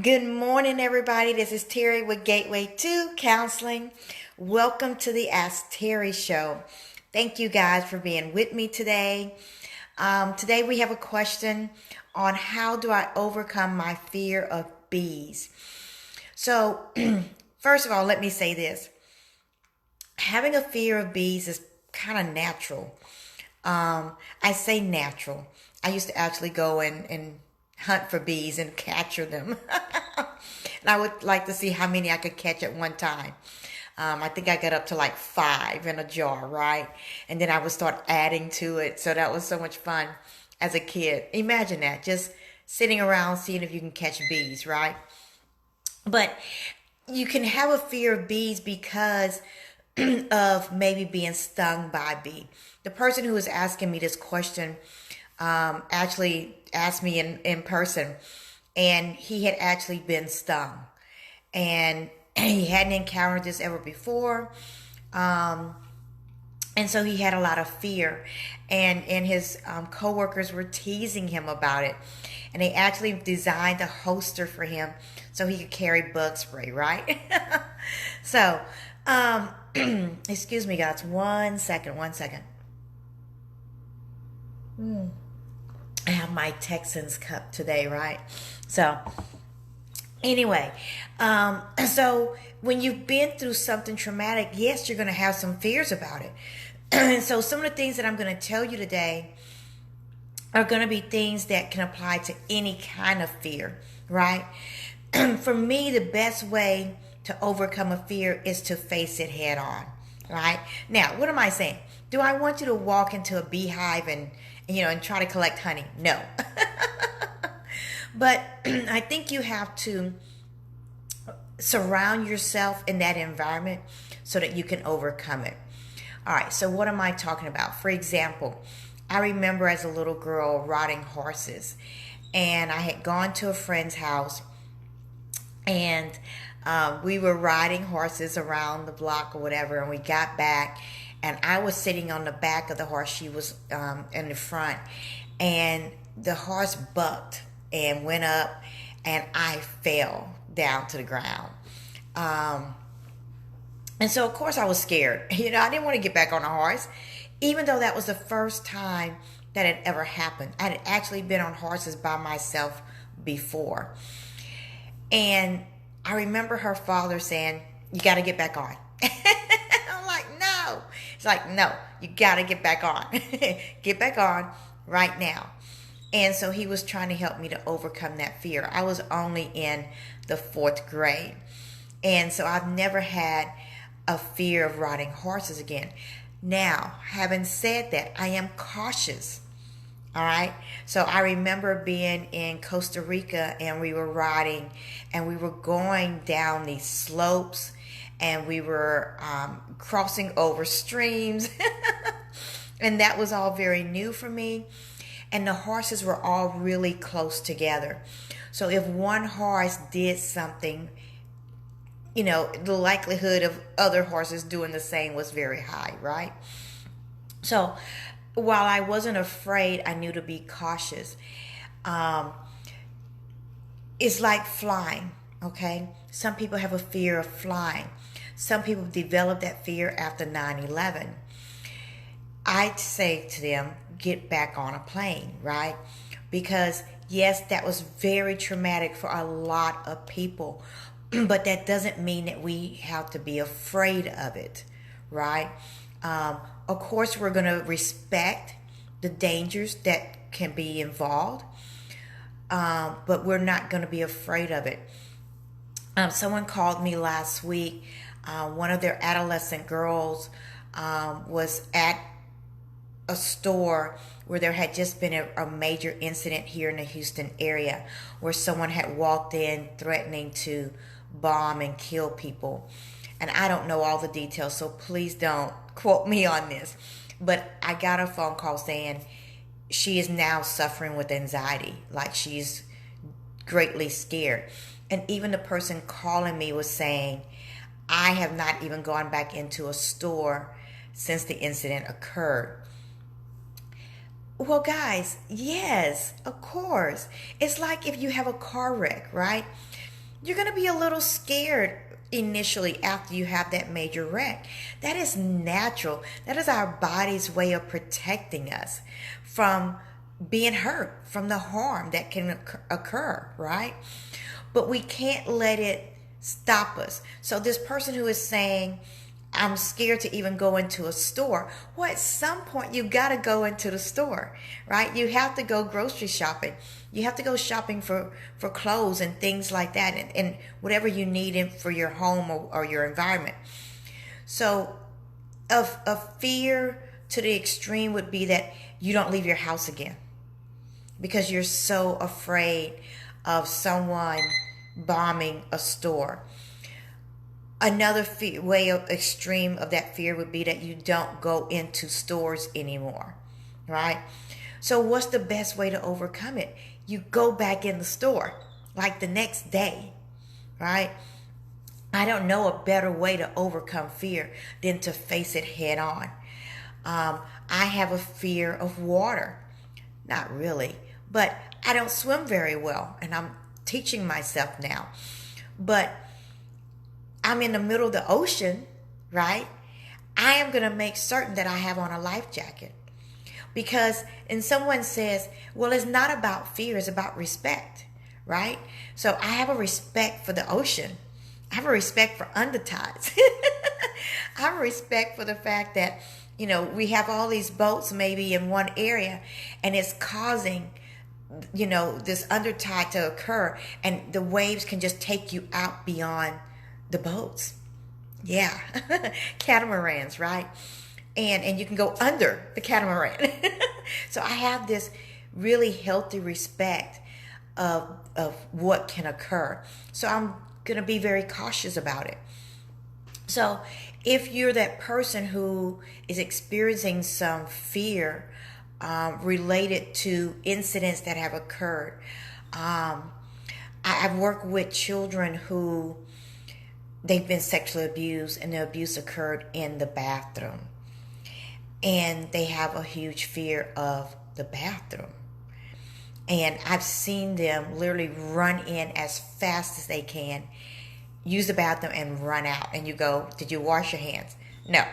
Good morning, everybody. This is Terry with Gateway to Counseling. Welcome to the Ask Terry Show. Thank you guys for being with me today. Today we have a question on how do I overcome my fear of bees. So, first of all, let me say this. Having a fear of bees is kind of natural. I say natural. I used to actually go and hunt for bees and capture them. And I would like to see how many I could catch at one time. I think I got up to like 5 in a jar, right? And then I would start adding to it. So that was so much fun as a kid. Imagine that, just sitting around seeing if you can catch bees, right? But you can have a fear of bees because of maybe being stung by a bee. The person who was asking me this question actually asked me in person, and he had actually been stung, and he hadn't encountered this ever before, and so he had a lot of fear, and his coworkers were teasing him about it, and they actually designed a holster for him so he could carry bug spray, right? So excuse me guys, one second. I have my Texans cup today, right? So anyway, so when you've been through something traumatic, yes, you're going to have some fears about it. And so some of the things that I'm going to tell you today are going to be things that can apply to any kind of fear, right? For me, the best way to overcome a fear is to face it head on, right? Now, what am I saying? Do I want you to walk into a beehive and try to collect honey? No. But I think you have to surround yourself in that environment so that you can overcome it. All right, so what am I talking about? For example, I remember as a little girl riding horses, and I had gone to a friend's house, and we were riding horses around the block or whatever, and we got back, and I was sitting on the back of the horse. She was in the front, and the horse bucked and went up, and I fell down to the ground. And so, of course, I was scared. I didn't want to get back on a horse, even though that was the first time that had ever happened. I had actually been on horses by myself before. And I remember her father saying, "You got to get back on." I'm like, no. It's like, no, you got to get back on. Get back on right now. And so he was trying to help me to overcome that fear. I was only in the 4th grade. And so I've never had a fear of riding horses again. Now, having said that, I am cautious. All right. So I remember being in Costa Rica, and we were riding, and we were going down these slopes, and we were crossing over streams. And that was all very new for me. And the horses were all really close together. So if one horse did something, the likelihood of other horses doing the same was very high, right? So while I wasn't afraid, I knew to be cautious. It's like flying, okay? Some people have a fear of flying. Some people develop that fear after 9/11. I'd say to them, get back on a plane, right? Because yes, that was very traumatic for a lot of people, but that doesn't mean that we have to be afraid of it, right? Of course, we're going to respect the dangers that can be involved, but we're not going to be afraid of it. Someone called me last week. One of their adolescent girls was at a store where there had just been a major incident here in the Houston area where someone had walked in threatening to bomb and kill people. And I don't know all the details, so please don't quote me on this. But I got a phone call saying she is now suffering with anxiety, like she's greatly scared. And even the person calling me was saying, I have not even gone back into a store since the incident occurred. Well, guys, yes, of course. It's like if you have a car wreck, right? you're going to be a little scared initially after you have that major wreck. That is natural. That is our body's way of protecting us from being hurt, from the harm that can occur, right? But we can't let it stop us. So this person who is saying, I'm scared to even go into a store. Well, at some point, you got to go into the store, right? You have to go grocery shopping. You have to go shopping for clothes and things like that, and whatever you need for your home or your environment. So a fear to the extreme would be that you don't leave your house again because you're so afraid of someone bombing a store. Another way of extreme of that fear would be that you don't go into stores anymore, right? So what's the best way to overcome it? You go back in the store, like the next day, right? I don't know a better way to overcome fear than to face it head on. I have a fear of water. Not really, but I don't swim very well, and I'm teaching myself now. But I'm in the middle of the ocean, right? I am going to make certain that I have on a life jacket. Because, and someone says, well, it's not about fear, it's about respect, right? So I have a respect for the ocean. I have a respect for undertides. I have a respect for the fact that, we have all these boats maybe in one area, and it's causing, this undertide to occur, and the waves can just take you out beyond the boats. Yeah. Catamarans, right? And you can go under the catamaran. So I have this really healthy respect of what can occur. So I'm going to be very cautious about it. So if you're that person who is experiencing some fear related to incidents that have occurred, I've worked with children who they've been sexually abused, and the abuse occurred in the bathroom. And they have a huge fear of the bathroom. And I've seen them literally run in as fast as they can, use the bathroom, and run out. And you go, did you wash your hands? No.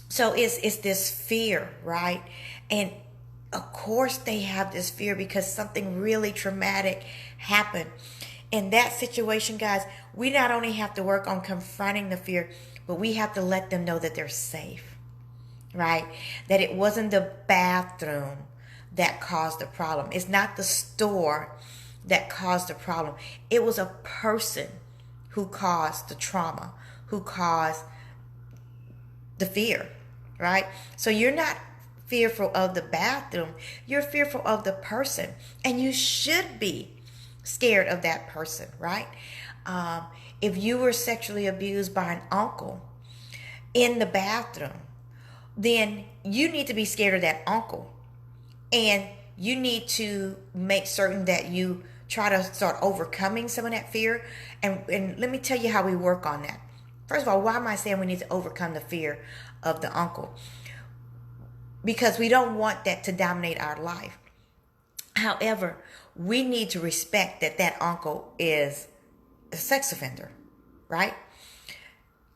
So it's this fear, right? And of course they have this fear because something really traumatic happened. In that situation, guys, we not only have to work on confronting the fear, but we have to let them know that they're safe, right? That it wasn't the bathroom that caused the problem. It's not the store that caused the problem. It was a person who caused the trauma, who caused the fear, right? So you're not fearful of the bathroom. You're fearful of the person. And you should be scared of that person, right? If you were sexually abused by an uncle in the bathroom, then you need to be scared of that uncle. And you need to make certain that you try to start overcoming some of that fear. And let me tell you how we work on that. First of all, why am I saying we need to overcome the fear of the uncle? Because we don't want that to dominate our life. However, we need to respect that uncle is a sex offender, right?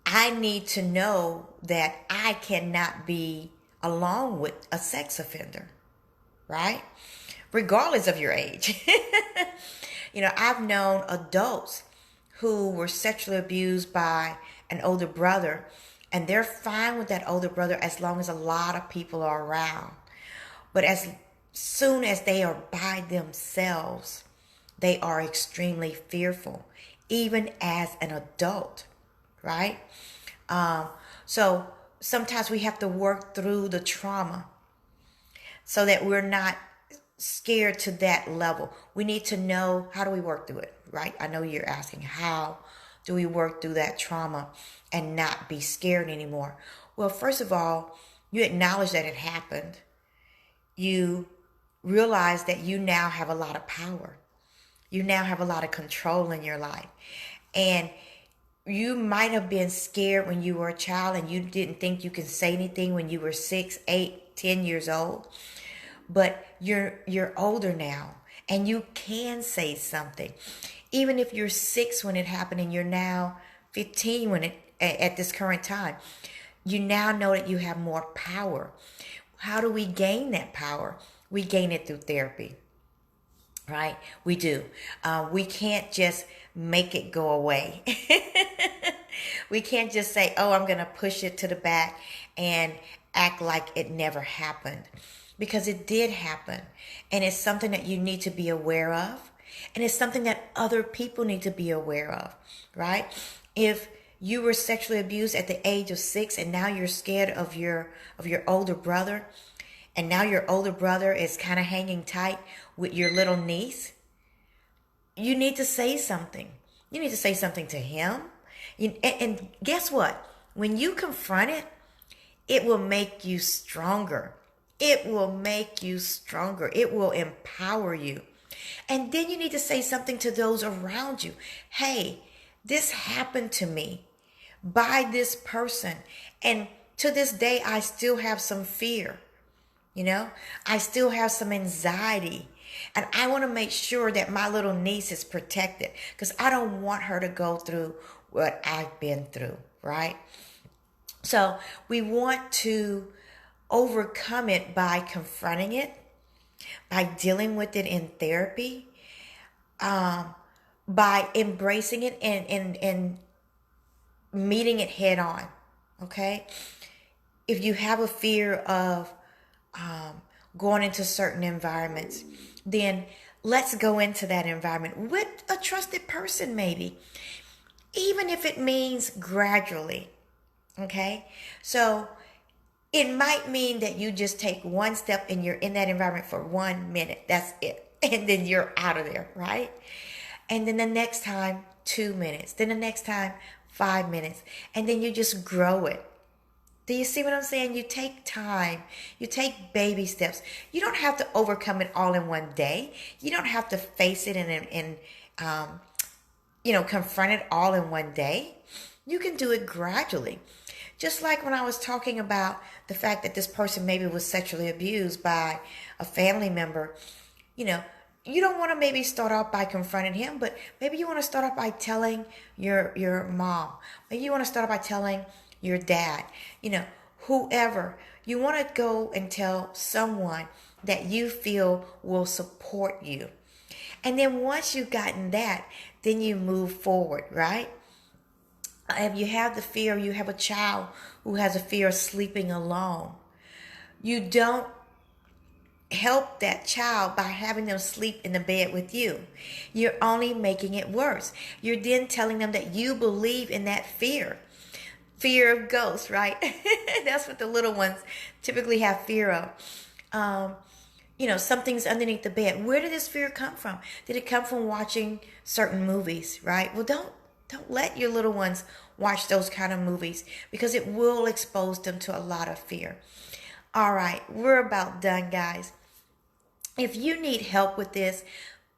I need to know that I cannot be alone with a sex offender, right? Regardless of your age. I've known adults who were sexually abused by an older brother, and they're fine with that older brother as long as a lot of people are around. But as soon as they are by themselves, they are extremely fearful, even as an adult, right? So sometimes we have to work through the trauma so that we're not scared to that level. We need to know, how do we work through it, right? I know you're asking, how do we work through that trauma and not be scared anymore? Well, first of all, you acknowledge that it happened. You realize that you now have a lot of power. You now have a lot of control in your life. And you might have been scared when you were a child and you didn't think you could say anything when you were 6, 8, 10 years old. But you're older now, and you can say something. Even if you're 6 when it happened and you're now 15 when at this current time, you now know that you have more power. How do we gain that power? We gain it through therapy, right? We do. We can't just make it go away. We can't just say, oh, I'm going to push it to the back and act like it never happened. Because it did happen. And it's something that you need to be aware of. And it's something that other people need to be aware of, right? If you were sexually abused at the age of 6 and now you're scared of your older brother, and now your older brother is kind of hanging tight with your little niece, you need to say something. You need to say something to him. And guess what? When you confront it, it will make you stronger. It will make you stronger. It will empower you. And then you need to say something to those around you. Hey, this happened to me by this person. And to this day, I still have some fear. I still have some anxiety. And I want to make sure that my little niece is protected because I don't want her to go through what I've been through, right? So we want to overcome it by confronting it, by dealing with it in therapy, by embracing it and meeting it head on, okay? If you have a fear of going into certain environments, then let's go into that environment with a trusted person maybe, even if it means gradually, okay? So it might mean that you just take one step and you're in that environment for 1 minute. That's it. And then you're out of there, right? And then the next time, 2 minutes. Then the next time, 5 minutes. And then you just grow it. Do you see what I'm saying? You take time. You take baby steps. You don't have to overcome it all in one day. You don't have to face it and confront it all in one day. You can do it gradually. Just like when I was talking about the fact that this person maybe was sexually abused by a family member, you don't want to maybe start off by confronting him, but maybe you want to start off by telling your mom. Maybe you want to start off by telling your dad, whoever. You want to go and tell someone that you feel will support you. And then once you've gotten that, then you move forward, right? If you have the fear, you have a child who has a fear of sleeping alone, you don't help that child by having them sleep in the bed with you. You're only making it worse. You're then telling them that you believe in that fear. Fear of ghosts, right? That's what the little ones typically have fear of. Something's underneath the bed. Where did this fear come from? Did it come from watching certain movies, right? Well, don't let your little ones watch those kind of movies because it will expose them to a lot of fear. All right, we're about done, guys. If you need help with this,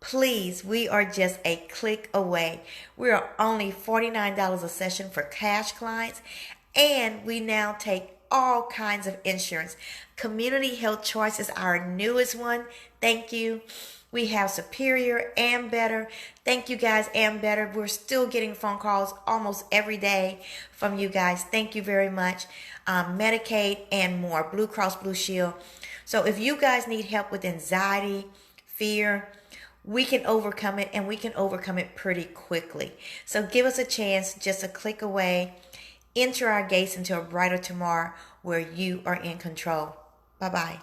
please, we are just a click away. We are only $49 a session for cash clients, and we now take all kinds of insurance. Community Health Choice is our newest one. Thank you. We have Superior and Better. Thank you guys, and Better. We're still getting phone calls almost every day from you guys. Thank you very much. Medicaid and more. Blue Cross Blue Shield. So if you guys need help with anxiety, fear, we can overcome it, and we can overcome it pretty quickly. So give us a chance, just a click away. Enter our gates into a brighter tomorrow where you are in control. Bye-bye.